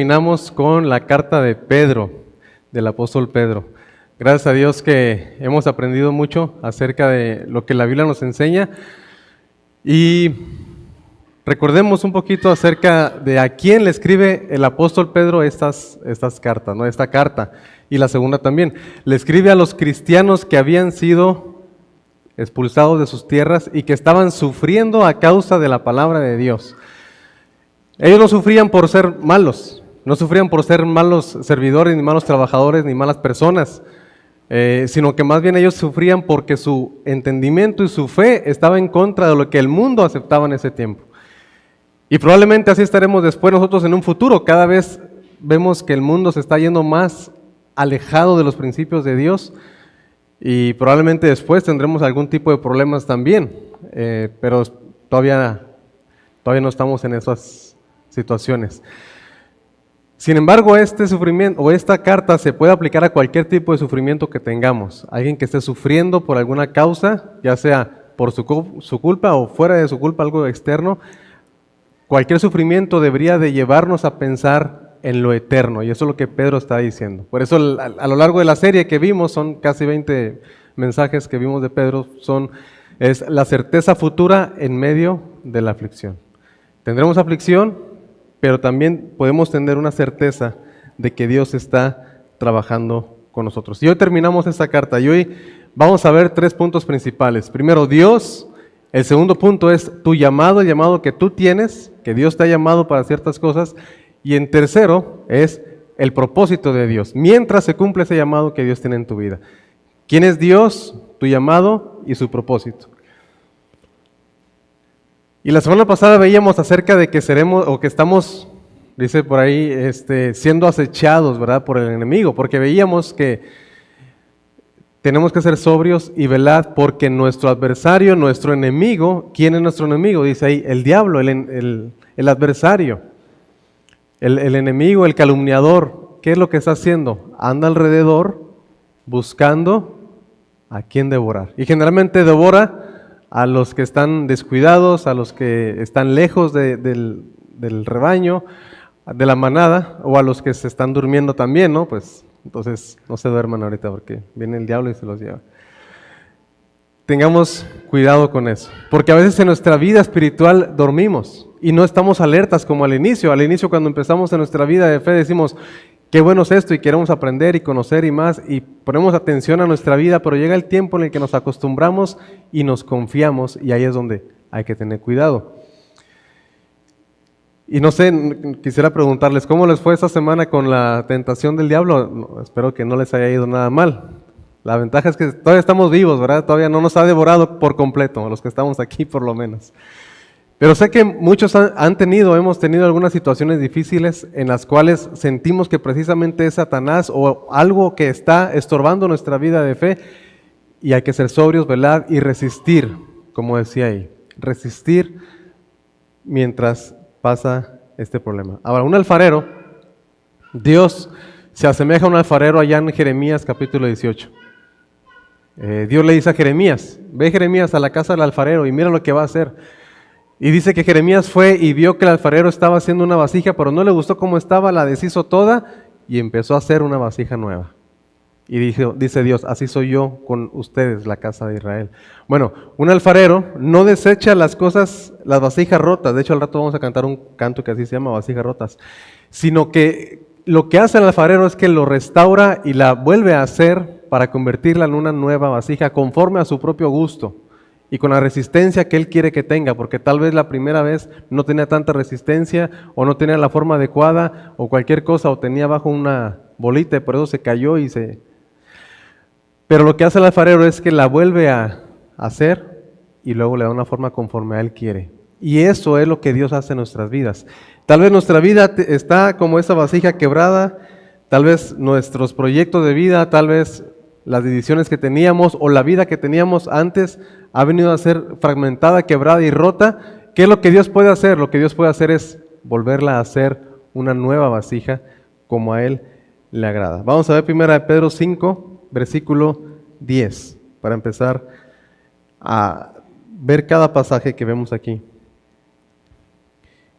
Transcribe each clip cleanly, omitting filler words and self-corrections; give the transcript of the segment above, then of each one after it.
Terminamos con la carta de Pedro, del apóstol Pedro. Gracias a Dios que hemos aprendido mucho acerca de lo que la Biblia nos enseña y recordemos un poquito acerca de a quién le escribe el apóstol Pedro estas cartas, ¿no? Esta carta y la segunda también. Le escribe a los cristianos que habían sido expulsados de sus tierras y que estaban sufriendo a causa de la palabra de Dios. Ellos no sufrían por ser malos, no sufrían por ser malos servidores, ni malos trabajadores, ni malas personas, sino que más bien ellos sufrían porque su entendimiento y su fe estaba en contra de lo que el mundo aceptaba en ese tiempo. Y probablemente así estaremos después nosotros en un futuro. Cada vez vemos que el mundo se está yendo más alejado de los principios de Dios y probablemente después tendremos algún tipo de problemas también, pero todavía no estamos en esas situaciones. Sin embargo, este sufrimiento o esta carta se puede aplicar a cualquier tipo de sufrimiento que tengamos. Alguien que esté sufriendo por alguna causa, ya sea por su culpa o fuera de su culpa, algo externo, cualquier sufrimiento debería de llevarnos a pensar en lo eterno, y eso es lo que Pedro está diciendo. Por eso a lo largo de la serie que vimos, son casi 20 mensajes que vimos de Pedro, es la certeza futura en medio de la aflicción. Tendremos aflicción, pero también podemos tener una certeza de que Dios está trabajando con nosotros. Y hoy terminamos esta carta y hoy vamos a ver 3 puntos principales. Primero, Dios. El segundo punto es tu llamado, el llamado que tú tienes, que Dios te ha llamado para ciertas cosas. Y en tercero es el propósito de Dios, mientras se cumple ese llamado que Dios tiene en tu vida. ¿Quién es Dios? Tu llamado y su propósito. Y la semana pasada veíamos acerca de que seremos, o que estamos, dice por ahí, siendo acechados, ¿verdad?, por el enemigo, porque veíamos que tenemos que ser sobrios y velad, porque nuestro adversario, nuestro enemigo, ¿quién es nuestro enemigo? Dice ahí, el diablo, el adversario, el enemigo, el calumniador. ¿Qué es lo que está haciendo? Anda alrededor buscando a quién devorar. Y generalmente devora a los que están descuidados, a los que están lejos del rebaño, de la manada, o a los que se están durmiendo también, ¿no? Pues entonces no se duerman ahorita porque viene el diablo y se los lleva. Tengamos cuidado con eso, porque a veces en nuestra vida espiritual dormimos y no estamos alertas como al inicio. Al inicio, cuando empezamos en nuestra vida de fe, decimos, qué bueno es esto, y queremos aprender y conocer y más, y ponemos atención a nuestra vida, pero llega el tiempo en el que nos acostumbramos y nos confiamos, y ahí es donde hay que tener cuidado. Y no sé, quisiera preguntarles, ¿cómo les fue esta semana con la tentación del diablo? No, espero que no les haya ido nada mal. La ventaja es que todavía estamos vivos, ¿verdad? Todavía no nos ha devorado por completo, los que estamos aquí por lo menos. Pero sé que muchos hemos tenido algunas situaciones difíciles en las cuales sentimos que precisamente es Satanás o algo que está estorbando nuestra vida de fe, y hay que ser sobrios, velar y resistir, como decía ahí, resistir mientras pasa este problema. Ahora, un alfarero, Dios se asemeja a un alfarero allá en Jeremías capítulo 18. Dios le dice a Jeremías, ve Jeremías a la casa del alfarero y mira lo que va a hacer. Y dice que Jeremías fue y vio que el alfarero estaba haciendo una vasija, pero no le gustó cómo estaba, la deshizo toda y empezó a hacer una vasija nueva. Y dice Dios, así soy yo con ustedes, la casa de Israel. Bueno, un alfarero no desecha las cosas, las vasijas rotas. De hecho, al rato vamos a cantar un canto que así se llama, vasijas rotas. Sino que lo que hace el alfarero es que lo restaura y la vuelve a hacer para convertirla en una nueva vasija conforme a su propio gusto y con la resistencia que Él quiere que tenga, porque tal vez la primera vez no tenía tanta resistencia o no tenía la forma adecuada o cualquier cosa, o tenía abajo una bolita y por eso se cayó Pero lo que hace el alfarero es que la vuelve a hacer y luego le da una forma conforme a Él quiere. Y eso es lo que Dios hace en nuestras vidas. Tal vez nuestra vida está como esa vasija quebrada, tal vez nuestros proyectos de vida, tal vez las decisiones que teníamos o la vida que teníamos antes ha venido a ser fragmentada, quebrada y rota. ¿Qué es lo que Dios puede hacer? Lo que Dios puede hacer es volverla a hacer una nueva vasija como a Él le agrada. Vamos a ver 1 Pedro 5, versículo 10, para empezar a ver cada pasaje que vemos aquí.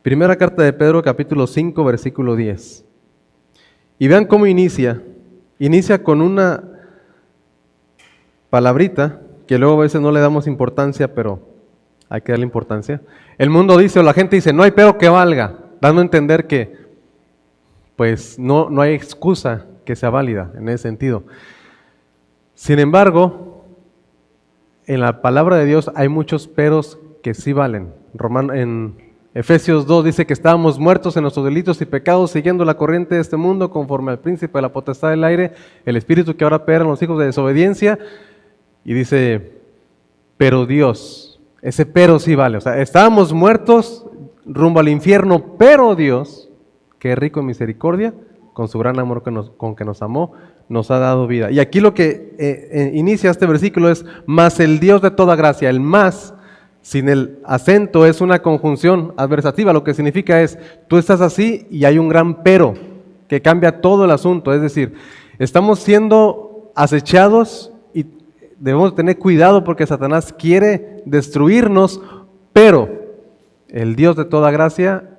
Primera carta de Pedro, capítulo 5, versículo 10. Y vean cómo inicia. Inicia con una palabrita que luego a veces no le damos importancia, pero hay que darle importancia. El mundo dice, o la gente dice, no hay pero que valga, dando a entender que pues no hay excusa que sea válida en ese sentido. Sin embargo, en la palabra de Dios hay muchos peros que sí valen. En Efesios 2 dice que estábamos muertos en nuestros delitos y pecados, siguiendo la corriente de este mundo, conforme al príncipe de la potestad del aire, el espíritu que ahora opera en los hijos de desobediencia. Y dice, pero Dios, ese pero sí vale. O sea, estábamos muertos rumbo al infierno, pero Dios, que es rico en misericordia, con su gran amor con que nos amó, nos ha dado vida. Y aquí lo que inicia este versículo es, mas el Dios de toda gracia. El más, sin el acento, es una conjunción adversativa. Lo que significa es, tú estás así y hay un gran pero que cambia todo el asunto. Es decir, estamos siendo acechados y debemos tener cuidado porque Satanás quiere destruirnos, pero el Dios de toda gracia,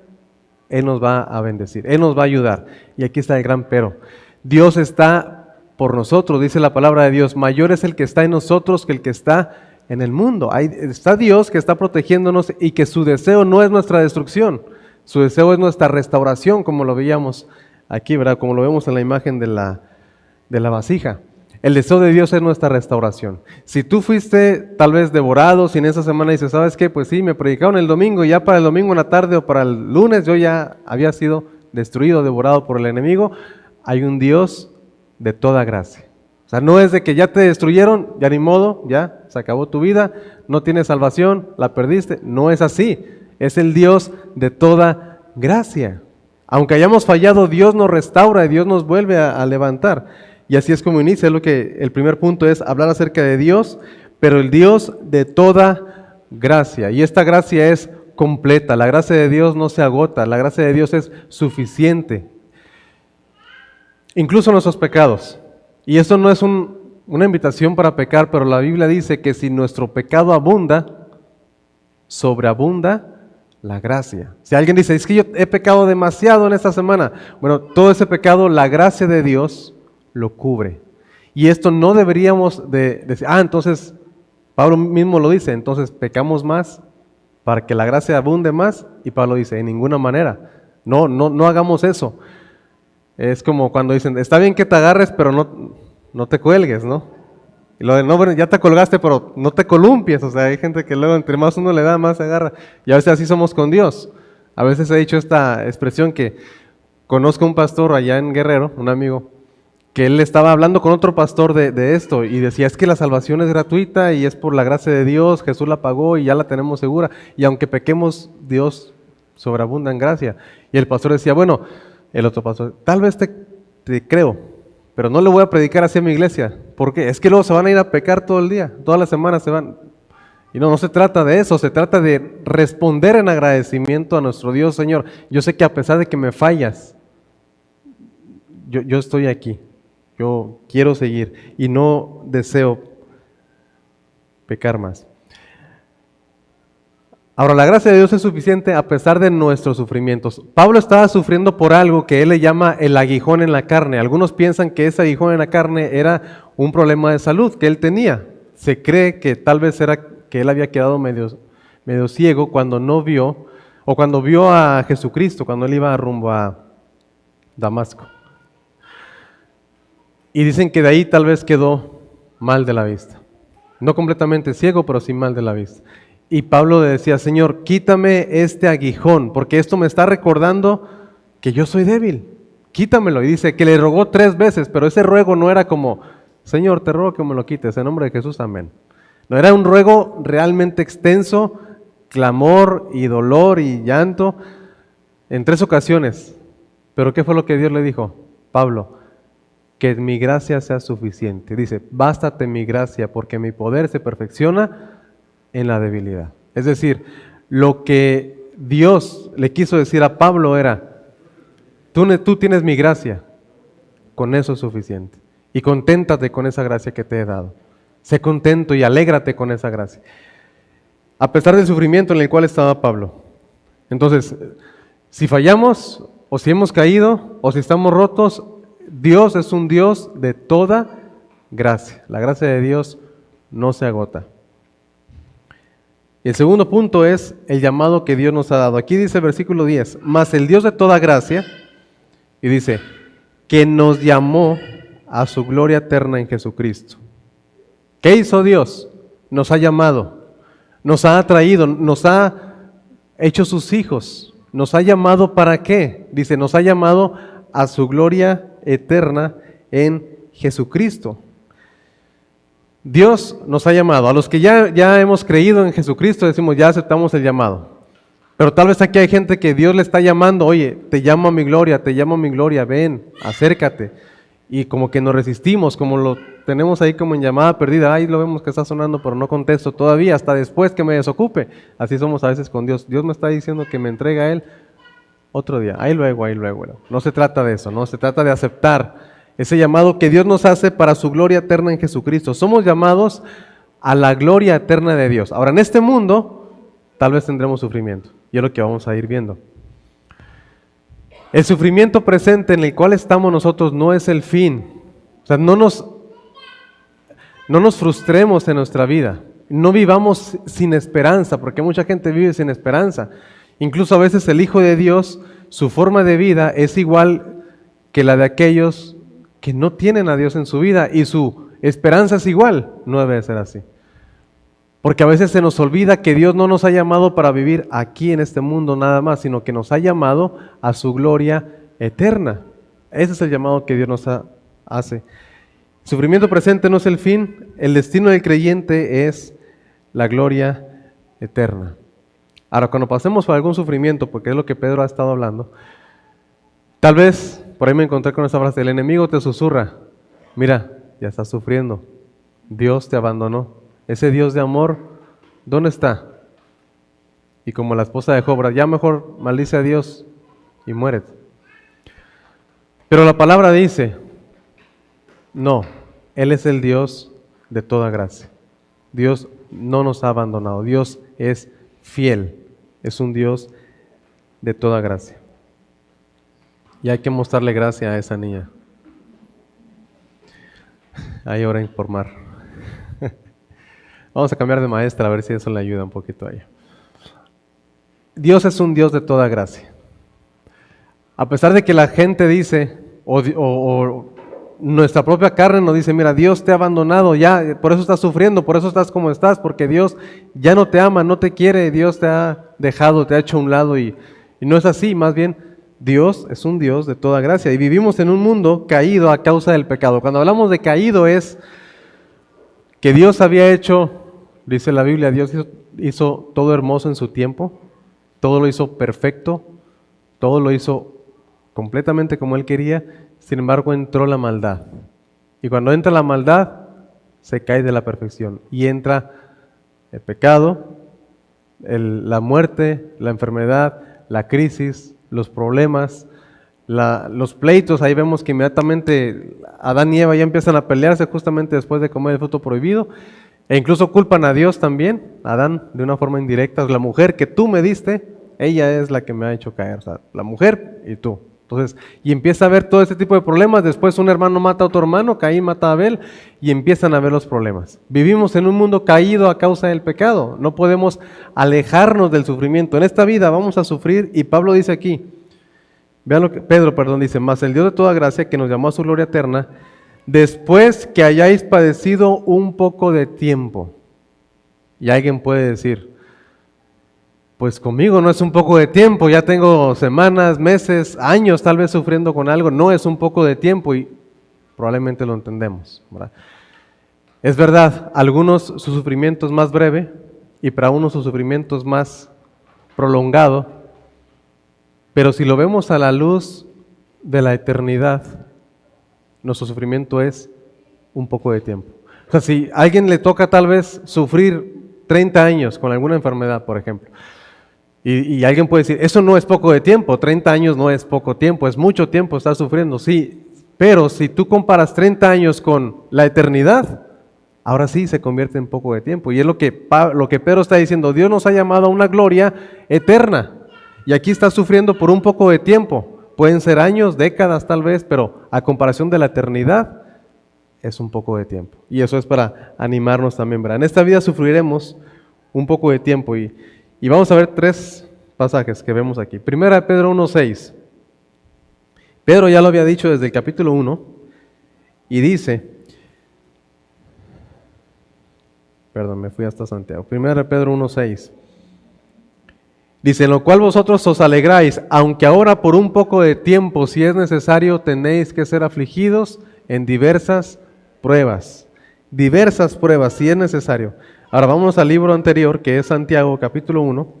Él nos va a bendecir, Él nos va a ayudar. Y aquí está el gran pero. Dios está por nosotros, dice la palabra de Dios, mayor es el que está en nosotros que el que está en el mundo. Ahí está Dios que está protegiéndonos y que su deseo no es nuestra destrucción, su deseo es nuestra restauración, como lo veíamos aquí, ¿verdad? Como lo vemos en la imagen de la vasija. El deseo de Dios es nuestra restauración. Si tú fuiste tal vez devorado, si en esa semana dices, ¿sabes qué? Pues sí, me predicaron el domingo y ya para el domingo en la tarde o para el lunes yo ya había sido destruido, devorado por el enemigo. Hay un Dios de toda gracia. O sea, no es de que ya te destruyeron, ya ni modo, ya se acabó tu vida, no tienes salvación, la perdiste. No es así. Es el Dios de toda gracia. Aunque hayamos fallado, Dios nos restaura y Dios nos vuelve a levantar. Y así es como inicia, lo que el primer punto es hablar acerca de Dios, pero el Dios de toda gracia. Y esta gracia es completa, la gracia de Dios no se agota, la gracia de Dios es suficiente. Incluso nuestros pecados. Y esto no es una invitación para pecar, pero la Biblia dice que si nuestro pecado abunda, sobreabunda la gracia. Si alguien dice, es que yo he pecado demasiado en esta semana, bueno, todo ese pecado, la gracia de Dios lo cubre. Y esto no deberíamos de decir, entonces, Pablo mismo lo dice, entonces pecamos más para que la gracia abunde más, y Pablo dice, en ninguna manera, no hagamos eso. Es como cuando dicen, está bien que te agarres, pero no te cuelgues, ¿no? Y lo de, no, bueno, ya te colgaste, pero no te columpies. O sea, hay gente que luego entre más uno le da, más se agarra. Y a veces así somos con Dios. A veces he dicho esta expresión que conozco un pastor allá en Guerrero, un amigo, que él estaba hablando con otro pastor de esto y decía, es que la salvación es gratuita y es por la gracia de Dios, Jesús la pagó y ya la tenemos segura. Y aunque pequemos, Dios sobreabunda en gracia. Y el pastor decía, bueno, el otro pastor, tal vez te creo, pero no le voy a predicar así a mi iglesia. ¿Por qué? Es que luego se van a ir a pecar todo el día, todas las semanas se van. Y no se trata de eso, se trata de responder en agradecimiento a nuestro Dios. Señor, yo sé que a pesar de que me fallas, yo estoy aquí, yo quiero seguir y no deseo pecar más. Ahora, la gracia de Dios es suficiente a pesar de nuestros sufrimientos. Pablo estaba sufriendo por algo que él le llama el aguijón en la carne. Algunos piensan que ese aguijón en la carne era un problema de salud que él tenía. Se cree que tal vez era que él había quedado medio ciego cuando no vio, o cuando vio a Jesucristo, cuando él iba rumbo a Damasco. Y dicen que de ahí tal vez quedó mal de la vista. No completamente ciego, pero sí mal de la vista. Y Pablo le decía, Señor, quítame este aguijón, porque esto me está recordando que yo soy débil. Quítamelo. Y dice que le rogó 3 veces, pero ese ruego no era como, Señor, te ruego que me lo quites, en nombre de Jesús, amén. No, era un ruego realmente extenso, clamor y dolor y llanto, en 3 ocasiones. Pero ¿qué fue lo que Dios le dijo? Pablo, que mi gracia sea suficiente. Dice, bástate mi gracia, porque mi poder se perfecciona en la debilidad. Es decir, lo que Dios le quiso decir a Pablo era, tú tienes mi gracia, con eso es suficiente. Y conténtate con esa gracia que te he dado. Sé contento y alégrate con esa gracia. A pesar del sufrimiento en el cual estaba Pablo. Entonces, si fallamos, o si hemos caído, o si estamos rotos, Dios es un Dios de toda gracia. La gracia de Dios no se agota. Y el segundo punto es el llamado que Dios nos ha dado. Aquí dice el versículo 10, mas el Dios de toda gracia, y dice, que nos llamó a su gloria eterna en Jesucristo. ¿Qué hizo Dios? Nos ha llamado, nos ha atraído, nos ha hecho sus hijos. ¿Nos ha llamado para qué? Dice, nos ha llamado a su gloria eterna en Jesucristo. Dios nos ha llamado. A los que ya hemos creído en Jesucristo, decimos, ya aceptamos el llamado. Pero tal vez aquí hay gente que Dios le está llamando, oye, te llamo a mi gloria, ven, acércate. Y como que nos resistimos, como lo tenemos ahí como en llamada perdida, ahí lo vemos que está sonando, pero no contesto todavía, hasta después que me desocupe. Así somos a veces con Dios. Dios me está diciendo que me entregue a Él otro día, ahí luego. No se trata de eso, no se trata de aceptar ese llamado que Dios nos hace para su gloria eterna en Jesucristo. Somos llamados a la gloria eterna de Dios. Ahora, en este mundo, tal vez tendremos sufrimiento, y es lo que vamos a ir viendo. El sufrimiento presente en el cual estamos nosotros no es el fin. O sea, no nos frustremos en nuestra vida. No vivamos sin esperanza, porque mucha gente vive sin esperanza. Incluso a veces el Hijo de Dios, su forma de vida es igual que la de aquellos que no tienen a Dios en su vida, y su esperanza es igual. No debe de ser así. Porque a veces se nos olvida que Dios no nos ha llamado para vivir aquí en este mundo nada más, sino que nos ha llamado a su gloria eterna. Ese es el llamado que Dios nos hace. El sufrimiento presente no es el fin, el destino del creyente es la gloria eterna. Ahora, cuando pasemos por algún sufrimiento, porque es lo que Pedro ha estado hablando, tal vez, por ahí me encontré con esa frase, el enemigo te susurra, mira, ya estás sufriendo, Dios te abandonó. Ese Dios de amor, ¿dónde está? Y como la esposa de Job, ya mejor maldice a Dios y muérete. Pero la palabra dice, no, Él es el Dios de toda gracia. Dios no nos ha abandonado, Dios es fiel, es un Dios de toda gracia. Y hay que mostrarle gracia a esa niña. Ahí oren por Mar. Vamos a cambiar de maestra a ver si eso le ayuda un poquito a ella. Dios es un Dios de toda gracia. A pesar de que la gente dice, o nuestra propia carne nos dice, mira, Dios te ha abandonado, ya, por eso estás sufriendo, por eso estás como estás, porque Dios ya no te ama, no te quiere, Dios te ha dejado, te ha hecho a un lado, y no es así. Más bien, Dios es un Dios de toda gracia, y vivimos en un mundo caído a causa del pecado. Cuando hablamos de caído es que Dios había hecho, dice la Biblia, Dios hizo todo hermoso en su tiempo, todo lo hizo perfecto, todo lo hizo completamente como Él quería. Sin embargo, entró la maldad. Y cuando entra la maldad, se cae de la perfección. Y entra el pecado, la muerte, la enfermedad, la crisis, los problemas, los pleitos. Ahí vemos que inmediatamente Adán y Eva ya empiezan a pelearse justamente después de comer el fruto prohibido. E incluso culpan a Dios también, Adán, de una forma indirecta. La mujer que tú me diste, ella es la que me ha hecho caer. O sea, la mujer y tú. Entonces, y empieza a haber todo este tipo de problemas. Después un hermano mata a otro hermano, Caín mata a Abel, y empiezan a ver los problemas. Vivimos en un mundo caído a causa del pecado. No podemos alejarnos del sufrimiento. En esta vida vamos a sufrir, y Pablo dice aquí, vean lo que Pedro dice, mas el Dios de toda gracia, que nos llamó a su gloria eterna, después que hayáis padecido un poco de tiempo. Y alguien puede decir, pues conmigo no es un poco de tiempo, ya tengo semanas, meses, años tal vez sufriendo con algo. No es un poco de tiempo, y probablemente lo entendemos, ¿verdad? Es verdad, algunos su sufrimiento es más breve, y para unos su sufrimiento es más prolongado, pero si lo vemos a la luz de la eternidad, nuestro sufrimiento es un poco de tiempo. O sea, si a alguien le toca tal vez sufrir 30 años con alguna enfermedad, por ejemplo, y alguien puede decir, eso no es poco de tiempo, 30 años no es poco tiempo, es mucho tiempo estar sufriendo, sí, pero si tú comparas 30 años con la eternidad, ahora sí se convierte en poco de tiempo. Y es lo que Pedro está diciendo, Dios nos ha llamado a una gloria eterna, y aquí estás sufriendo por un poco de tiempo, pueden ser años, décadas tal vez, pero a comparación de la eternidad, es un poco de tiempo. Y eso es para animarnos también, ¿verdad? En esta vida sufriremos un poco de tiempo y vamos a ver 3 pasajes que vemos aquí. Primera de Pedro 1:6. Pedro ya lo había dicho desde el capítulo 1 y dice, me fui hasta Santiago. Primera de Pedro 1:6. Dice, en lo cual vosotros os alegráis, aunque ahora por un poco de tiempo, si es necesario, tenéis que ser afligidos en diversas pruebas, si es necesario. Ahora vamos al libro anterior, que es Santiago, capítulo 1,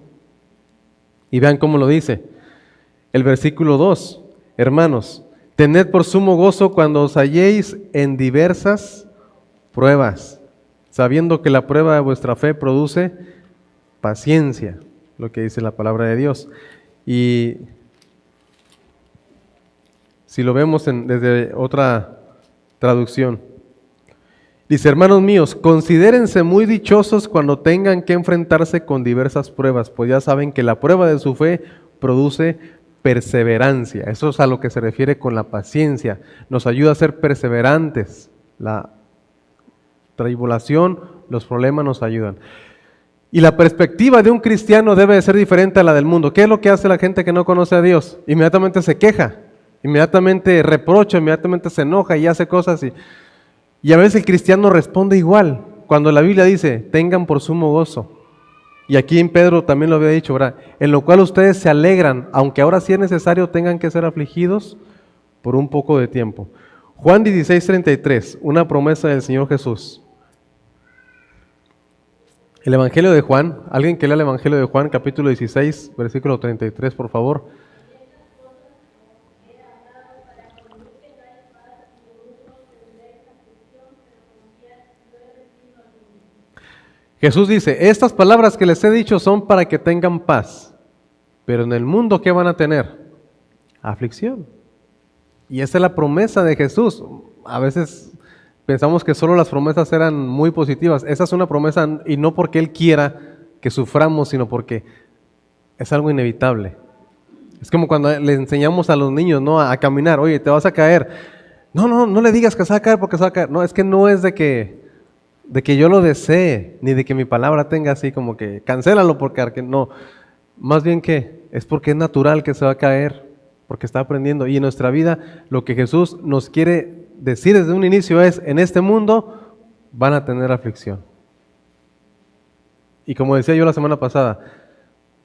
y vean cómo lo dice. El versículo 2, hermanos, tened por sumo gozo cuando os halléis en diversas pruebas, sabiendo que la prueba de vuestra fe produce paciencia, lo que dice la palabra de Dios. Y si lo vemos desde otra traducción, dice, hermanos míos, considérense muy dichosos cuando tengan que enfrentarse con diversas pruebas, pues ya saben que la prueba de su fe produce perseverancia. Eso es a lo que se refiere con la paciencia. Nos ayuda a ser perseverantes. La tribulación, los problemas nos ayudan. Y la perspectiva de un cristiano debe de ser diferente a la del mundo. ¿Qué es lo que hace la gente que no conoce a Dios? Inmediatamente se queja, inmediatamente reprocha, inmediatamente se enoja y hace cosas. Y a veces el cristiano responde igual. Cuando la Biblia dice, tengan por sumo gozo. Y aquí en Pedro también lo había dicho, ¿verdad? En lo cual ustedes se alegran, aunque ahora sí es necesario tengan que ser afligidos por un poco de tiempo. Juan 16:33, una promesa del Señor Jesús. El Evangelio de Juan, alguien que lea el Evangelio de Juan, capítulo 16, versículo 33, por favor. Jesús dice, estas palabras que les he dicho son para que tengan paz, pero en el mundo, ¿qué van a tener? Aflicción. Y esa es la promesa de Jesús. A veces pensamos que solo las promesas eran muy positivas. Esa es una promesa y no porque Él quiera que suframos, sino porque es algo inevitable. Es como cuando le enseñamos a los niños, ¿no? a caminar. Oye, te vas a caer. No le digas que se va a caer porque se va a caer. No, es que no es de que yo lo desee, ni de que mi palabra tenga así como que cancélalo porque no. Más bien que es porque es natural que se va a caer, porque está aprendiendo. Y en nuestra vida lo que Jesús nos quiere decir desde un inicio es, en este mundo van a tener aflicción. Y como decía yo la semana pasada,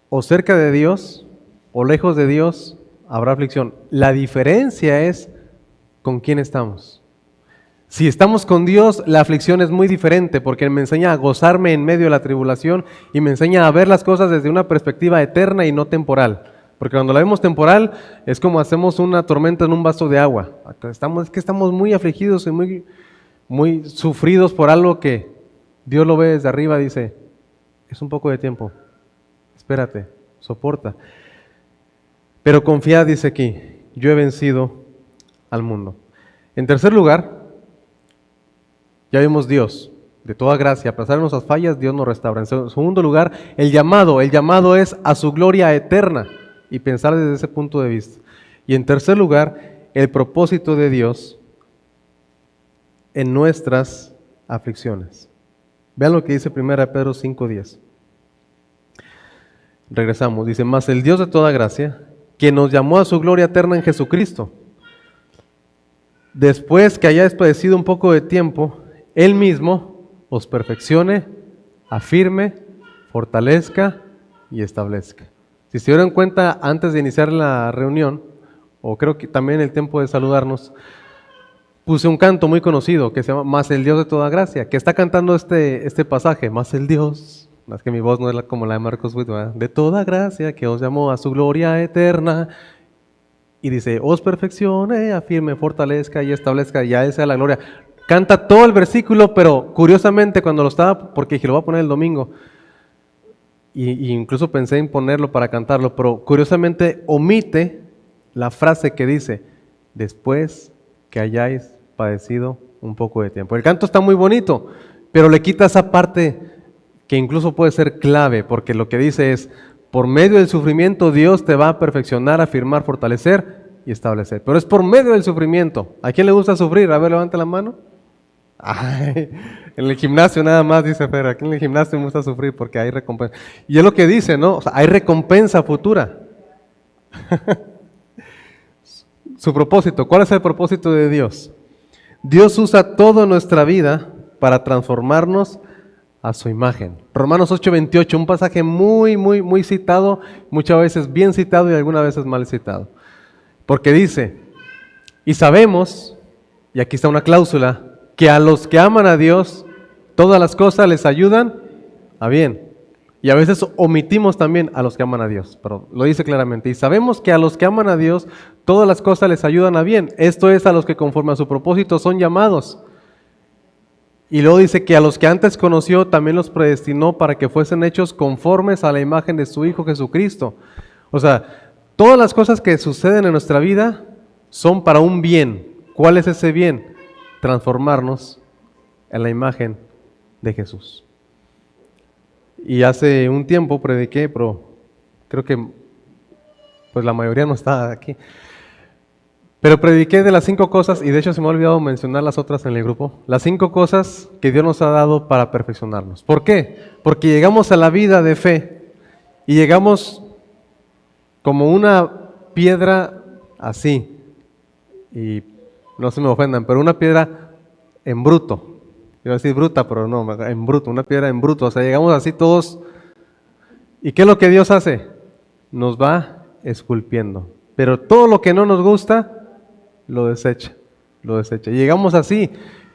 o cerca de Dios o lejos de Dios habrá aflicción. La diferencia es con quién estamos. Si estamos con Dios, la aflicción es muy diferente porque me enseña a gozarme en medio de la tribulación y me enseña a ver las cosas desde una perspectiva eterna y no temporal. Porque cuando la vemos temporal es como hacemos una tormenta en un vaso de agua. Estamos muy afligidos y muy sufridos por algo que Dios lo ve desde arriba, dice, es un poco de tiempo, espérate, soporta. Pero confía, dice aquí, yo he vencido al mundo. En tercer lugar, ya vimos Dios, de toda gracia, a pesar de nuestras fallas, Dios nos restaura. En segundo lugar, el llamado es a su gloria eterna y pensar desde ese punto de vista. Y en tercer lugar, el propósito de Dios en nuestras aflicciones. Vean lo que dice 1 Pedro 5:10. Regresamos, dice, mas el Dios de toda gracia, que nos llamó a su gloria eterna en Jesucristo, después que hayáis padecido un poco de tiempo, Él mismo os perfeccione, afirme, fortalezca y establezca. Si se dieron cuenta antes de iniciar la reunión, o creo que también el tiempo de saludarnos, puse un canto muy conocido que se llama Más el Dios de toda gracia, que está cantando este pasaje, más el Dios, más que mi voz no es como la de Marcos Witt, ¿verdad? De toda gracia que os llamó a su gloria eterna. Y dice, os perfeccione, afirme, fortalezca y establezca, y a Él sea la gloria. Canta todo el versículo, pero curiosamente cuando lo estaba, porque dije, lo voy a poner el domingo, y incluso pensé en ponerlo para cantarlo, pero curiosamente omite la frase que dice, después que hayáis padecido un poco de tiempo. El canto está muy bonito, pero le quita esa parte que incluso puede ser clave, porque lo que dice es, por medio del sufrimiento Dios te va a perfeccionar, afirmar, fortalecer y establecer. Pero es por medio del sufrimiento. ¿A quién le gusta sufrir? A ver, levante la mano. Ay, en el gimnasio nada más, dice Fer. Aquí en el gimnasio me gusta sufrir porque hay recompensa. Y es lo que dice, ¿no? O sea, hay recompensa futura. Su propósito. ¿Cuál es el propósito de Dios? Dios usa toda nuestra vida para transformarnos a su imagen. Romanos 8:28, un pasaje muy citado, muchas veces bien citado y algunas veces mal citado. Porque dice, y sabemos, y aquí está una cláusula, que a los que aman a Dios, todas las cosas les ayudan a bien. Y a veces omitimos también a los que aman a Dios, pero lo dice claramente. Y sabemos que a los que aman a Dios, todas las cosas les ayudan a bien. Esto es a los que conforme a su propósito son llamados. Y luego dice que a los que antes conoció también los predestinó para que fuesen hechos conformes a la imagen de su Hijo Jesucristo. O sea, todas las cosas que suceden en nuestra vida son para un bien. ¿Cuál es ese bien? Transformarnos en la imagen de Jesús. Y hace un tiempo prediqué, pero creo que pues la mayoría no está aquí. Pero prediqué de las 5 cosas, y de hecho se me ha olvidado mencionar las otras en el grupo, las 5 cosas que Dios nos ha dado para perfeccionarnos. ¿Por qué? Porque llegamos a la vida de fe y llegamos como una piedra así, y no se me ofendan, pero una piedra en bruto. Iba a decir bruta, pero no, en bruto, una piedra en bruto. O sea, llegamos así todos. ¿Y qué es lo que Dios hace? Nos va esculpiendo. Pero todo lo que no nos gusta, lo desecha. Y llegamos así.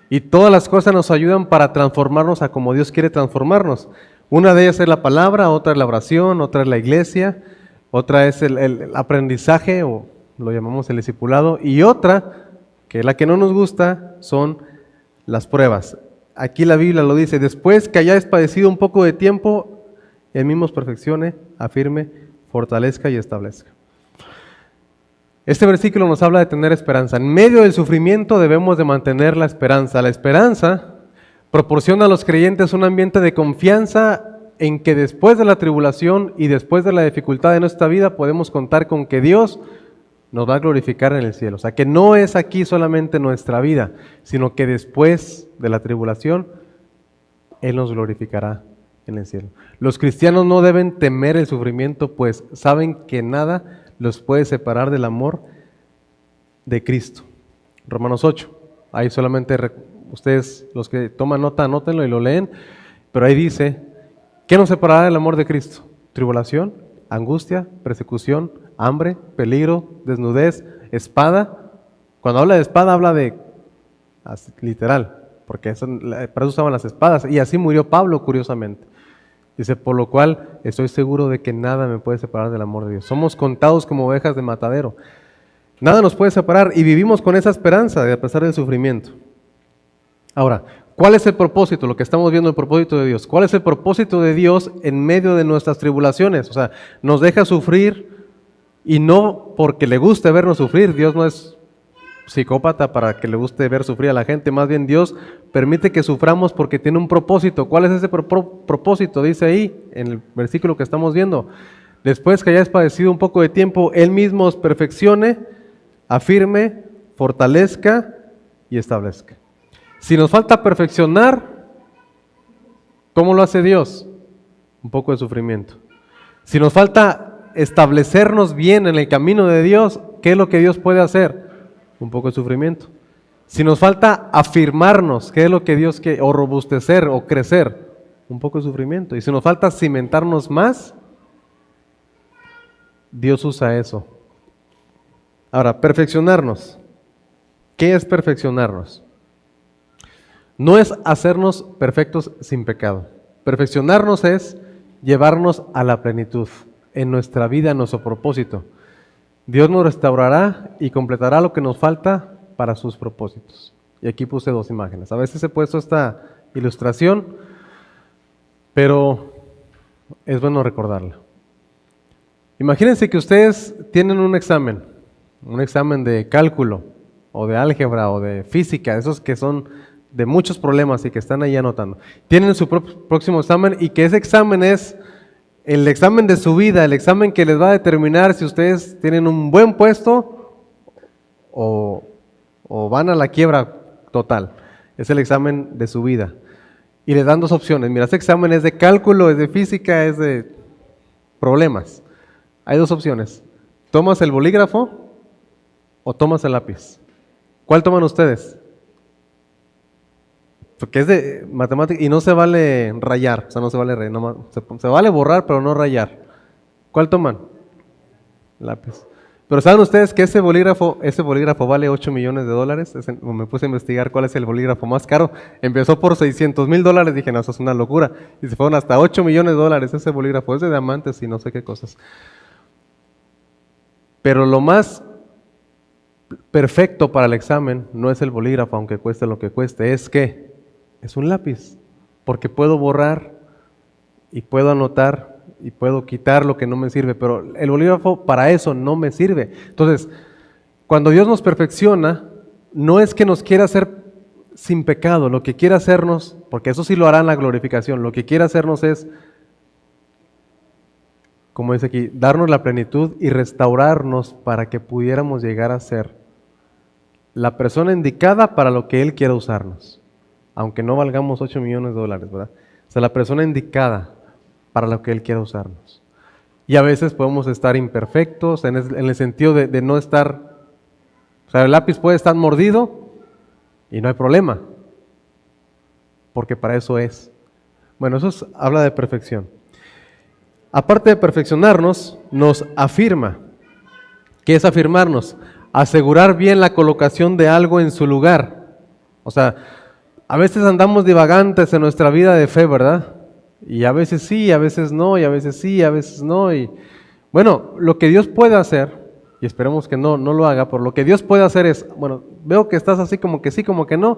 Y todas las cosas nos ayudan para transformarnos a como Dios quiere transformarnos. Una de ellas es la palabra, otra es la oración, otra es la iglesia, otra es el aprendizaje, o lo llamamos el discipulado, y otra, que es la que no nos gusta, son las pruebas. Aquí la Biblia lo dice, después que hayáis padecido un poco de tiempo, Él mismo os perfeccione, afirme, fortalezca y establezca. Este versículo nos habla de tener esperanza. En medio del sufrimiento debemos de mantener la esperanza. La esperanza proporciona a los creyentes un ambiente de confianza en que después de la tribulación y después de la dificultad de nuestra vida podemos contar con que Dios nos va a glorificar en el cielo. O sea, que no es aquí solamente nuestra vida, sino que después de la tribulación, Él nos glorificará en el cielo. Los cristianos no deben temer el sufrimiento, pues saben que nada los puede separar del amor de Cristo. Romanos 8. Ahí solamente ustedes, los que toman nota, anótenlo y lo leen. Pero ahí dice, ¿qué nos separará del amor de Cristo? Tribulación, angustia, persecución, hambre, peligro, desnudez, espada. Cuando habla de espada, habla de literal, porque para eso usaban las espadas. Y así murió Pablo, curiosamente. Dice, por lo cual estoy seguro de que nada me puede separar del amor de Dios. Somos contados como ovejas de matadero. Nada nos puede separar y vivimos con esa esperanza a pesar del sufrimiento. Ahora, ¿cuál es el propósito? Lo que estamos viendo, el propósito de Dios. ¿Cuál es el propósito de Dios en medio de nuestras tribulaciones? O sea, nos deja sufrir y no porque le guste vernos sufrir. Dios no es psicópata para que le guste ver sufrir a la gente. Más bien Dios permite que suframos porque tiene un propósito. ¿Cuál es ese propósito? Dice ahí en el versículo que estamos viendo. Después que hayáis padecido un poco de tiempo, Él mismo os perfeccione, afirme, fortalezca y establezca. Si nos falta perfeccionar, ¿cómo lo hace Dios? Un poco de sufrimiento. Si nos falta establecernos bien en el camino de Dios, ¿qué es lo que Dios puede hacer? Un poco de sufrimiento. Si nos falta afirmarnos, ¿qué es lo que Dios quiere? O robustecer o crecer, un poco de sufrimiento. Y si nos falta cimentarnos más, Dios usa eso. Ahora, perfeccionarnos. ¿Qué es perfeccionarnos? No es hacernos perfectos sin pecado. Perfeccionarnos es llevarnos a la plenitud en nuestra vida, en nuestro propósito. Dios nos restaurará y completará lo que nos falta para sus propósitos. Y aquí puse 2 imágenes. A veces he puesto esta ilustración, pero es bueno recordarla. Imagínense que ustedes tienen un examen de cálculo, o de álgebra, o de física, esos que son de muchos problemas y que están ahí anotando. Tienen su próximo examen y que ese examen es el examen de su vida, el examen que les va a determinar si ustedes tienen un buen puesto o, o van a la quiebra total. Es el examen de su vida. Y le dan dos opciones. Mira, este examen es de cálculo, es de física, es de problemas. Hay dos opciones. ¿Tomas el bolígrafo o tomas el lápiz? ¿Cuál toman ustedes? Porque es de matemática y no se vale rayar, o sea, no se vale rayar, se vale borrar, pero no rayar. ¿Cuál toman? Lápiz. Pero ¿saben ustedes que ese bolígrafo vale $8 millones? Me puse a investigar cuál es el bolígrafo más caro. Empezó por $600,000, dije, no, eso es una locura. Y se fueron hasta $8 millones ese bolígrafo, es de diamantes y no sé qué cosas. Pero lo más perfecto para el examen no es el bolígrafo, aunque cueste lo que cueste, es que es un lápiz, porque puedo borrar y puedo anotar y puedo quitar lo que no me sirve, pero el bolígrafo para eso no me sirve. Entonces, cuando Dios nos perfecciona, no es que nos quiera hacer sin pecado, lo que quiere hacernos, porque eso sí lo hará en la glorificación, lo que quiere hacernos es, como dice aquí, darnos la plenitud y restaurarnos para que pudiéramos llegar a ser la persona indicada para lo que Él quiera usarnos, aunque no valgamos $8 millones, ¿verdad? O sea, la persona indicada para lo que Él quiera usarnos. Y a veces podemos estar imperfectos en el sentido de no estar, o sea, el lápiz puede estar mordido y no hay problema, porque para eso es. Bueno, habla de perfección. Aparte de perfeccionarnos, nos afirma. ¿Qué es afirmarnos? Asegurar bien la colocación de algo en su lugar. O sea, a veces andamos divagantes en nuestra vida de fe, ¿verdad? Y a veces sí, a veces no, y a veces sí, a veces no. Y bueno, lo que Dios puede hacer, y esperemos que no lo haga, pero lo que Dios puede hacer es, bueno, veo que estás así como que sí, como que no,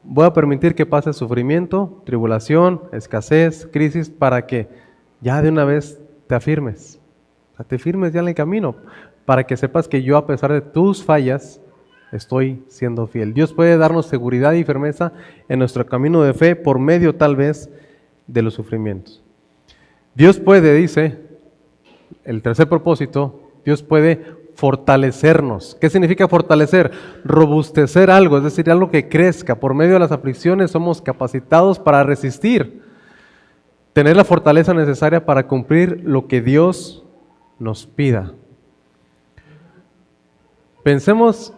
voy a permitir que pase sufrimiento, tribulación, escasez, crisis, para que ya de una vez te afirmes. O sea, te firmes ya en el camino, para que sepas que yo, a pesar de tus fallas, estoy siendo fiel. Dios puede darnos seguridad y firmeza en nuestro camino de fe por medio tal vez de los sufrimientos. Dios puede, dice, el tercer propósito, Dios puede fortalecernos. ¿Qué significa fortalecer? Robustecer algo, es decir, algo que crezca. Por medio de las aflicciones somos capacitados para resistir, tener la fortaleza necesaria para cumplir lo que Dios nos pida. Pensemos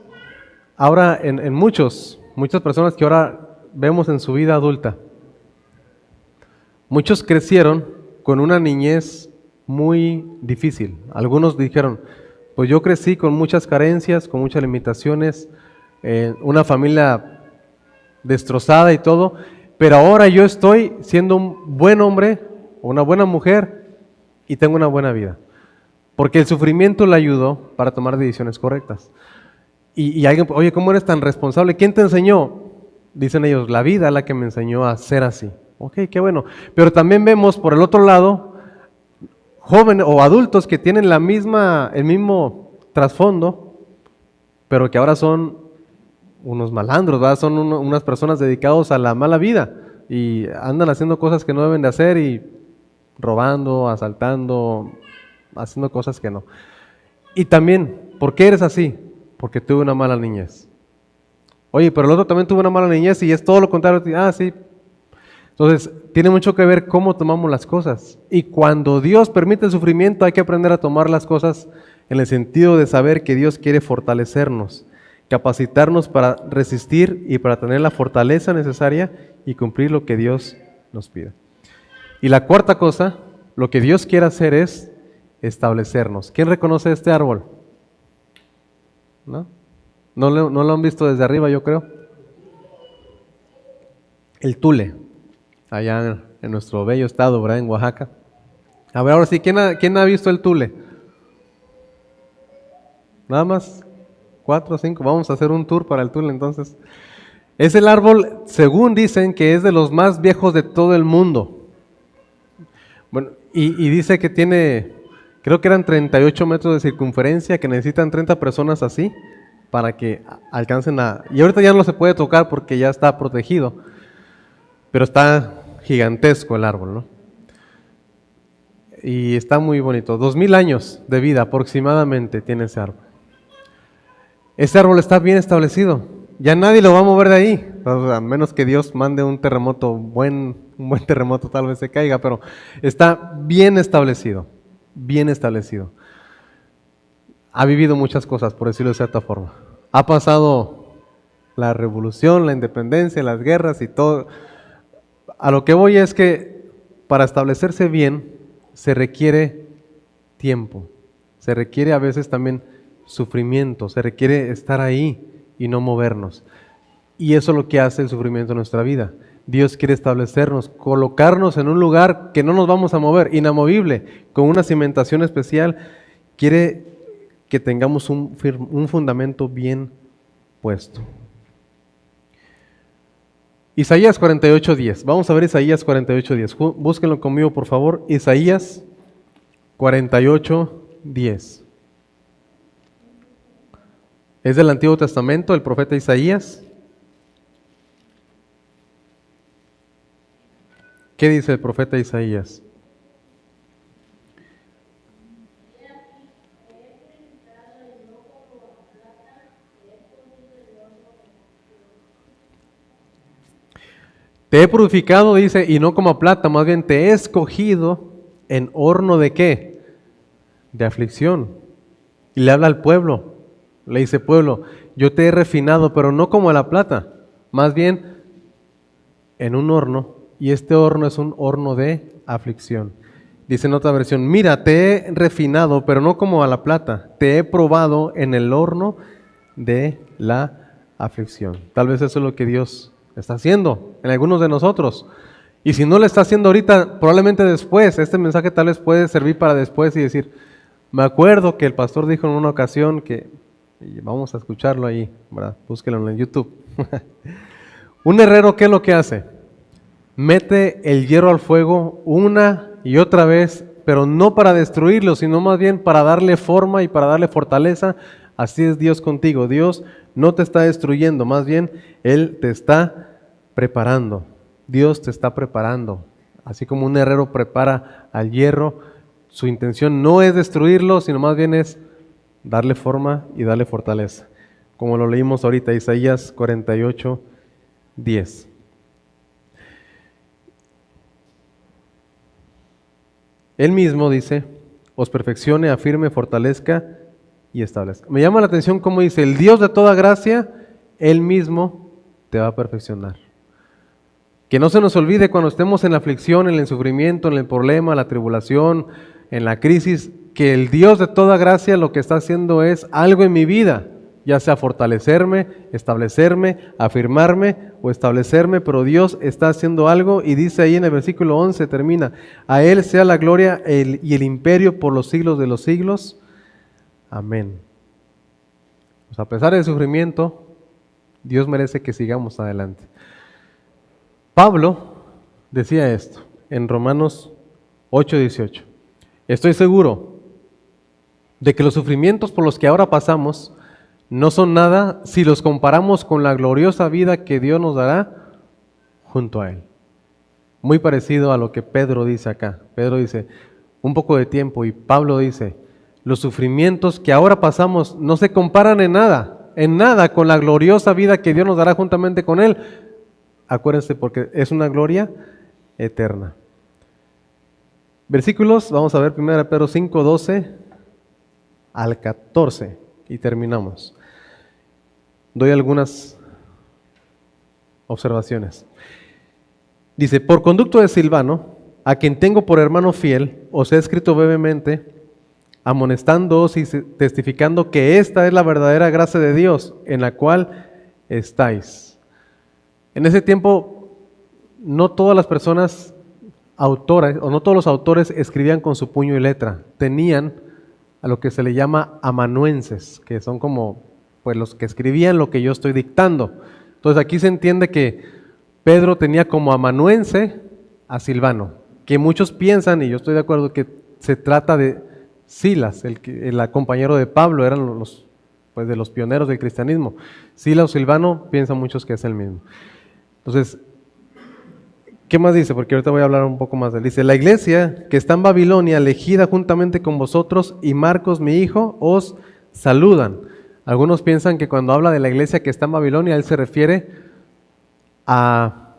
ahora en muchas personas que ahora vemos en su vida adulta. Muchos crecieron con una niñez muy difícil. Algunos dijeron, pues yo crecí con muchas carencias, con muchas limitaciones, una familia destrozada y todo, pero ahora yo estoy siendo un buen hombre o una buena mujer y tengo una buena vida. Porque el sufrimiento le ayudó para tomar decisiones correctas. Y alguien, oye, ¿cómo eres tan responsable? ¿Quién te enseñó? Dicen ellos, la vida es la que me enseñó a ser así. Ok, qué bueno. Pero también vemos por el otro lado jóvenes o adultos que tienen el mismo trasfondo, pero que ahora son unos malandros, ¿verdad? Son unas personas dedicados a la mala vida y andan haciendo cosas que no deben de hacer y robando, asaltando, haciendo cosas que no. Y también, ¿por qué eres así? Porque tuve una mala niñez. Oye, pero el otro también tuvo una mala niñez y es todo lo contrario. Ah, sí. Entonces, tiene mucho que ver cómo tomamos las cosas. Y cuando Dios permite el sufrimiento, hay que aprender a tomar las cosas en el sentido de saber que Dios quiere fortalecernos, capacitarnos para resistir y para tener la fortaleza necesaria y cumplir lo que Dios nos pide. Y la cuarta cosa, lo que Dios quiere hacer es establecernos. ¿Quién reconoce este árbol? ¿No? ¿No lo han visto desde arriba, yo creo? El tule, allá en nuestro bello estado, ¿verdad? En Oaxaca. A ver, ahora sí, ¿quién ha visto el tule? Nada más 4 o 5, vamos a hacer un tour para el tule entonces. Es el árbol, según dicen, que es de los más viejos de todo el mundo. Bueno, y dice que tiene, creo que eran 38 metros de circunferencia, que necesitan 30 personas así para que alcancen y ahorita ya no se puede tocar porque ya está protegido, pero está gigantesco el árbol, ¿no? Y está muy bonito, 2000 años de vida aproximadamente tiene ese árbol. ese árbol está bien establecido. Ya nadie lo va a mover de ahí, a menos que Dios mande un terremoto, un buen terremoto, tal vez se caiga, pero está bien establecido, bien establecido. Ha vivido muchas cosas, por decirlo de cierta forma. Ha pasado la revolución, la independencia, las guerras y todo. A lo que voy es que para establecerse bien se requiere tiempo, se requiere a veces también sufrimiento, se requiere estar ahí y no movernos. Y eso es lo que hace el sufrimiento en nuestra vida. Dios quiere establecernos, colocarnos en un lugar que no nos vamos a mover, inamovible, con una cimentación especial. Quiere que tengamos un fundamento bien puesto. Isaías 48:10. Vamos a ver Isaías 48:10. Búsquenlo conmigo, por favor. Isaías 48:10. Es del Antiguo Testamento, el profeta Isaías. ¿Qué dice el profeta Isaías? Te he purificado, dice, y no como a plata, más bien te he escogido en horno de ¿qué? De aflicción. Y le habla al pueblo, le dice: pueblo, yo te he refinado, pero no como a la plata, más bien en un horno, y este horno es un horno de aflicción. Dice en otra versión: mira, te he refinado, pero no como a la plata, te he probado en el horno de la aflicción. Tal vez eso es lo que Dios está haciendo en algunos de nosotros. Y si no lo está haciendo ahorita, probablemente después. Este mensaje tal vez puede servir para después y decir: me acuerdo que el pastor dijo en una ocasión que... Y vamos a escucharlo ahí, ¿verdad? Búsquelo en YouTube. Un herrero, ¿qué es lo que hace? Mete el hierro al fuego una y otra vez, pero no para destruirlo, sino más bien para darle forma y para darle fortaleza. Así es Dios contigo. Dios no te está destruyendo, más bien Él te está preparando. Dios te está preparando. Así como un herrero prepara al hierro, su intención no es destruirlo, sino más bien es darle forma y darle fortaleza. Como lo leímos ahorita, Isaías 48:10. Él mismo dice: os perfeccione, afirme, fortalezca y establezca. Me llama la atención cómo dice: el Dios de toda gracia, Él mismo te va a perfeccionar. Que no se nos olvide cuando estemos en la aflicción, en el sufrimiento, en el problema, la tribulación, en la crisis, que el Dios de toda gracia lo que está haciendo es algo en mi vida, ya sea fortalecerme, establecerme, afirmarme o establecerme, pero Dios está haciendo algo y dice ahí en el versículo 11, termina: a Él sea la gloria y el imperio por los siglos de los siglos. Amén. Pues a pesar del sufrimiento, Dios merece que sigamos adelante. Pablo decía esto en Romanos 8:18. Estoy seguro de que los sufrimientos por los que ahora pasamos no son nada si los comparamos con la gloriosa vida que Dios nos dará junto a Él. Muy parecido a lo que Pedro dice acá. Pedro dice: un poco de tiempo, y Pablo dice: los sufrimientos que ahora pasamos no se comparan en nada con la gloriosa vida que Dios nos dará juntamente con Él. Acuérdense, porque es una gloria eterna. Versículos, vamos a ver 1 Pedro 5:12 al 14 y terminamos. Doy algunas observaciones. Dice: por conducto de Silvano, a quien tengo por hermano fiel, os he escrito brevemente, amonestándoos y testificando que esta es la verdadera gracia de Dios, en la cual estáis. En ese tiempo, no todas las personas autoras, o no todos los autores escribían con su puño y letra. Tenían a lo que se le llama amanuenses, que son como pues los que escribían lo que yo estoy dictando. Entonces aquí se entiende que Pedro tenía como amanuense a Silvano, que muchos piensan, y yo estoy de acuerdo, que se trata de Silas, el compañero de Pablo, eran los pues de los pioneros del cristianismo. Silas o Silvano, piensan muchos que es el mismo. Entonces, ¿qué más dice? Porque ahorita voy a hablar un poco más de él. Dice: la iglesia que está en Babilonia, elegida juntamente con vosotros, y Marcos mi hijo, os saludan. Algunos piensan que cuando habla de la iglesia que está en Babilonia, él se refiere a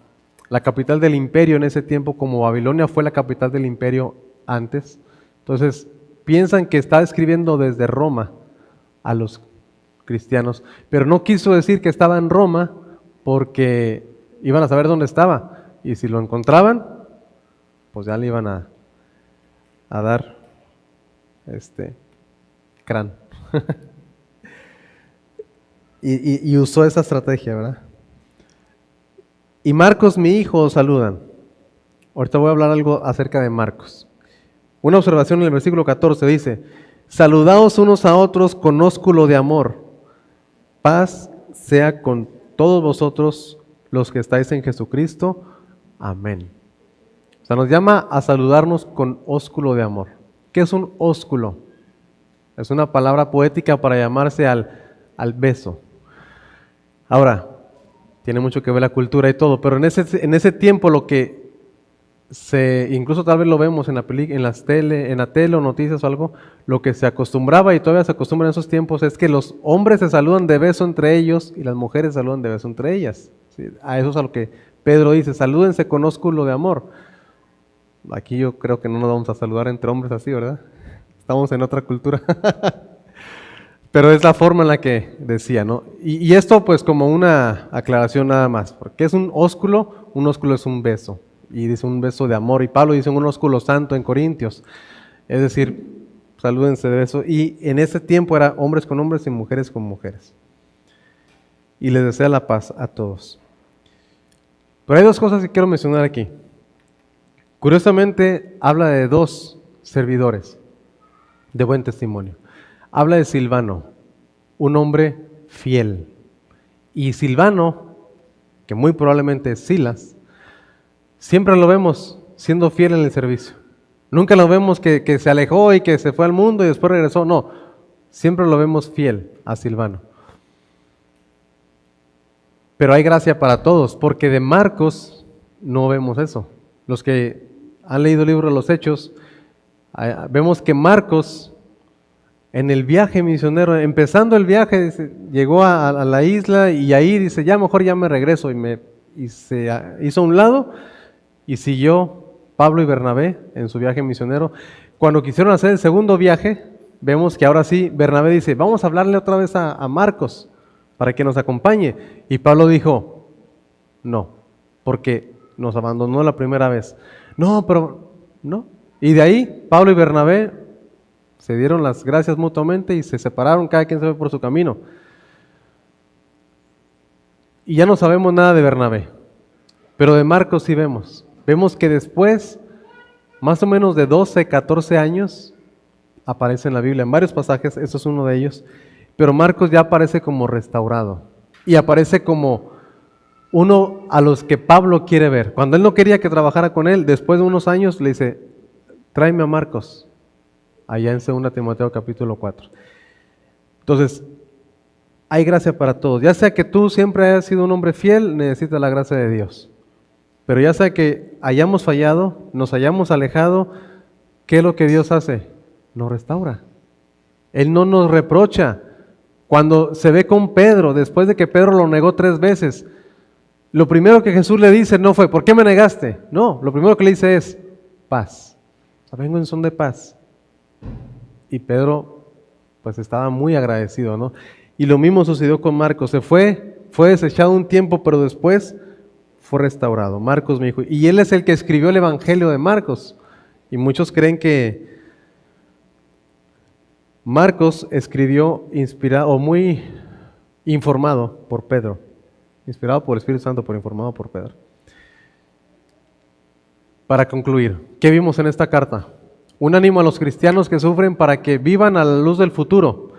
la capital del imperio en ese tiempo, como Babilonia fue la capital del imperio antes. Entonces, piensan que está escribiendo desde Roma a los cristianos, pero no quiso decir que estaba en Roma porque iban a saber dónde estaba, y si lo encontraban, pues ya le iban a dar crán. y usó esa estrategia, ¿verdad? Y Marcos, mi hijo, os saludan. Ahorita voy a hablar algo acerca de Marcos. Una observación en el versículo 14 dice: saludaos unos a otros con ósculo de amor. Paz sea con todos vosotros los que estáis en Jesucristo. Amén. O sea, nos llama a saludarnos con ósculo de amor. ¿Qué es un ósculo? Es una palabra poética para llamarse al beso. Ahora, tiene mucho que ver la cultura y todo, pero en ese tiempo lo que incluso tal vez lo vemos en la tele o noticias o algo, lo que se acostumbraba y todavía se acostumbra en esos tiempos es que los hombres se saludan de beso entre ellos y las mujeres se saludan de beso entre ellas. ¿Sí? A eso es a lo que Pedro dice: salúdense con ósculo de amor. Aquí yo creo que no nos vamos a saludar entre hombres así, ¿verdad? Estamos en otra cultura. Pero es la forma en la que decía, ¿no? Y esto pues como una aclaración nada más, porque es un ósculo es un beso, y dice un beso de amor, y Pablo dice un ósculo santo en Corintios, es decir, salúdense de beso, y en ese tiempo era hombres con hombres y mujeres con mujeres. Y les desea la paz a todos. Pero hay dos cosas que quiero mencionar aquí. Curiosamente habla de dos servidores de buen testimonio. Habla de Silvano, un hombre fiel. Y Silvano, que muy probablemente es Silas, siempre lo vemos siendo fiel en el servicio. Nunca lo vemos que se alejó y que se fue al mundo y después regresó. No, siempre lo vemos fiel a Silvano. Pero hay gracia para todos, porque de Marcos no vemos eso. Los que han leído el libro de los Hechos, vemos que Marcos, en el viaje misionero, empezando el viaje, llegó a la isla y ahí dice: ya mejor ya me regreso, y se hizo a un lado y siguió Pablo y Bernabé en su viaje misionero. Cuando quisieron hacer el segundo viaje, vemos que ahora sí Bernabé dice: vamos a hablarle otra vez a Marcos para que nos acompañe, y Pablo dijo: no, porque nos abandonó la primera vez. No, pero no. Y de ahí Pablo y Bernabé se dieron las gracias mutuamente y se separaron, cada quien se fue por su camino. Y ya no sabemos nada de Bernabé, pero de Marcos sí vemos. Vemos que después, más o menos de 12, 14 años, aparece en la Biblia, en varios pasajes, eso es uno de ellos, pero Marcos ya aparece como restaurado y aparece como uno a los que Pablo quiere ver. Cuando él no quería que trabajara con él, después de unos años le dice: tráeme a Marcos, allá en 2 Timoteo capítulo 4. Entonces, hay gracia para todos. Ya sea que tú siempre hayas sido un hombre fiel, necesitas la gracia de Dios. Pero ya sea que hayamos fallado, nos hayamos alejado, ¿qué es lo que Dios hace? Nos restaura. Él no nos reprocha. Cuando se ve con Pedro, después de que Pedro lo negó 3 veces, lo primero que Jesús le dice no fue: ¿por qué me negaste? No, lo primero que le dice es: paz. O sea, vengo en son de paz. Y Pedro pues estaba muy agradecido, ¿no? Y lo mismo sucedió con Marcos. Fue desechado un tiempo, pero después fue restaurado. Marcos, mi hijo. Y él es el que escribió el Evangelio de Marcos. Y muchos creen que Marcos escribió inspirado o muy informado por Pedro. Inspirado por el Espíritu Santo, pero informado por Pedro. Para concluir, ¿qué vimos en esta carta? Un ánimo a los cristianos que sufren para que vivan a la luz del futuro,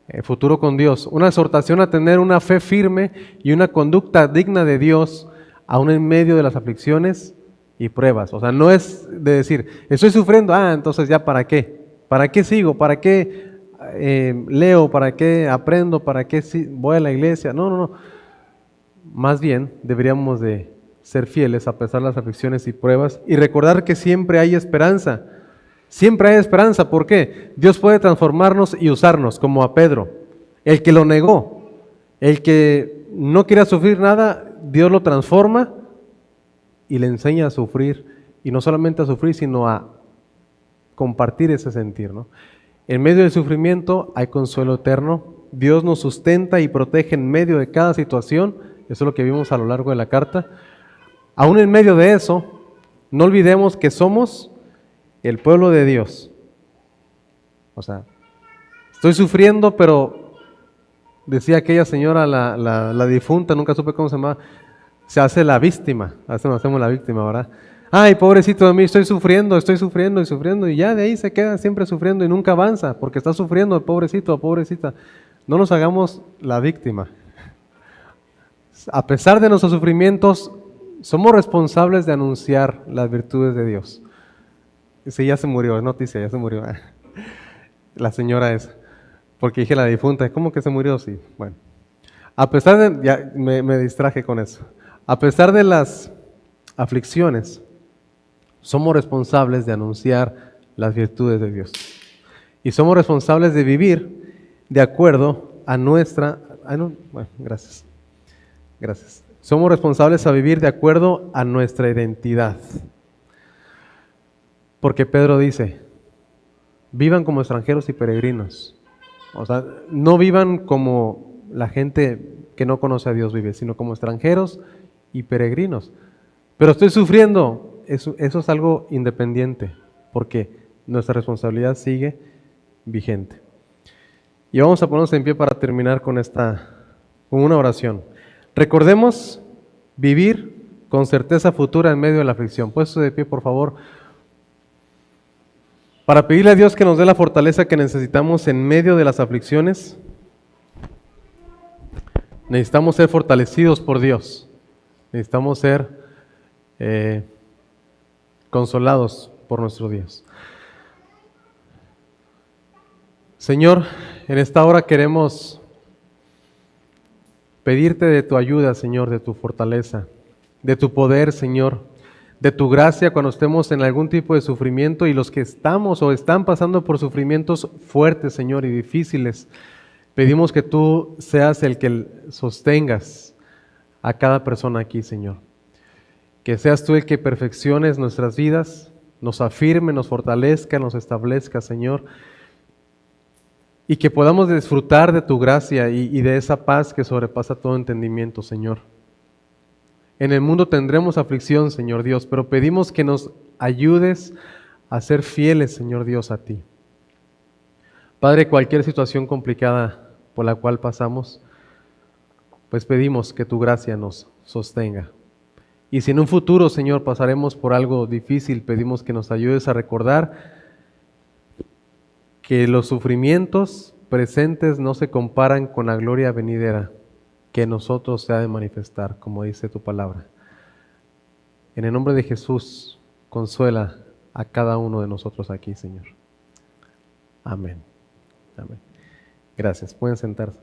el futuro con Dios. Una exhortación a tener una fe firme y una conducta digna de Dios, aún en medio de las aflicciones y pruebas. O sea, no es de decir: estoy sufriendo, entonces ya ¿para qué? ¿Para qué sigo? ¿Para qué leo? ¿Para qué aprendo? ¿Para qué voy a la iglesia? No. Más bien deberíamos de ser fieles a pesar de las aflicciones y pruebas y recordar que siempre hay esperanza. Siempre hay esperanza. ¿Por qué? Dios puede transformarnos y usarnos, como a Pedro. El que lo negó, el que no quería sufrir nada, Dios lo transforma y le enseña a sufrir, y no solamente a sufrir, sino a compartir ese sentir, ¿no? En medio del sufrimiento hay consuelo eterno. Dios nos sustenta y protege en medio de cada situación. Eso es lo que vimos a lo largo de la carta. Aún en medio de eso, no olvidemos que somos el pueblo de Dios. O sea, estoy sufriendo, pero decía aquella señora, la difunta, nunca supe cómo se llamaba, se hace la víctima. Hacemos la víctima, ¿verdad? Ay, pobrecito de mí, estoy sufriendo y sufriendo, y ya de ahí se queda siempre sufriendo y nunca avanza, porque está sufriendo, pobrecito, pobrecita. No nos hagamos la víctima. A pesar de nuestros sufrimientos, somos responsables de anunciar las virtudes de Dios. Sí, ya se murió, es noticia, ya se murió. La señora esa, porque dije la difunta, ¿cómo que se murió? Sí, bueno. A pesar de, ya me distraje con eso. A pesar de las aflicciones, somos responsables de anunciar las virtudes de Dios. Y somos responsables de vivir de acuerdo a nuestra... bueno, gracias. Gracias. Somos responsables a vivir de acuerdo a nuestra identidad. Porque Pedro dice, vivan como extranjeros y peregrinos. O sea, no vivan como la gente que no conoce a Dios vive, sino como extranjeros y peregrinos. Pero estoy sufriendo. Eso es algo independiente, porque nuestra responsabilidad sigue vigente. Y vamos a ponernos en pie para terminar con una oración. Recordemos vivir con certeza futura en medio de la aflicción. Puesto de pie, por favor, para pedirle a Dios que nos dé la fortaleza que necesitamos en medio de las aflicciones. Necesitamos ser fortalecidos por Dios. Necesitamos ser consolados por nuestro Dios. Señor, en esta hora queremos pedirte de tu ayuda, Señor, de tu fortaleza, de tu poder, Señor, de tu gracia cuando estemos en algún tipo de sufrimiento, y los que estamos o están pasando por sufrimientos fuertes, Señor, y difíciles, pedimos que tú seas el que sostengas a cada persona aquí, Señor. Que seas tú el que perfecciones nuestras vidas, nos afirme, nos fortalezca, nos establezca, Señor, y que podamos disfrutar de tu gracia y de esa paz que sobrepasa todo entendimiento, Señor. En el mundo tendremos aflicción, Señor Dios, pero pedimos que nos ayudes a ser fieles, Señor Dios, a ti. Padre, cualquier situación complicada por la cual pasamos, pues pedimos que tu gracia nos sostenga. Y si en un futuro, Señor, pasaremos por algo difícil, pedimos que nos ayudes a recordar que los sufrimientos presentes no se comparan con la gloria venidera que en nosotros se ha de manifestar, como dice tu palabra. En el nombre de Jesús, consuela a cada uno de nosotros aquí, Señor. Amén. Amén. Gracias. Pueden sentarse.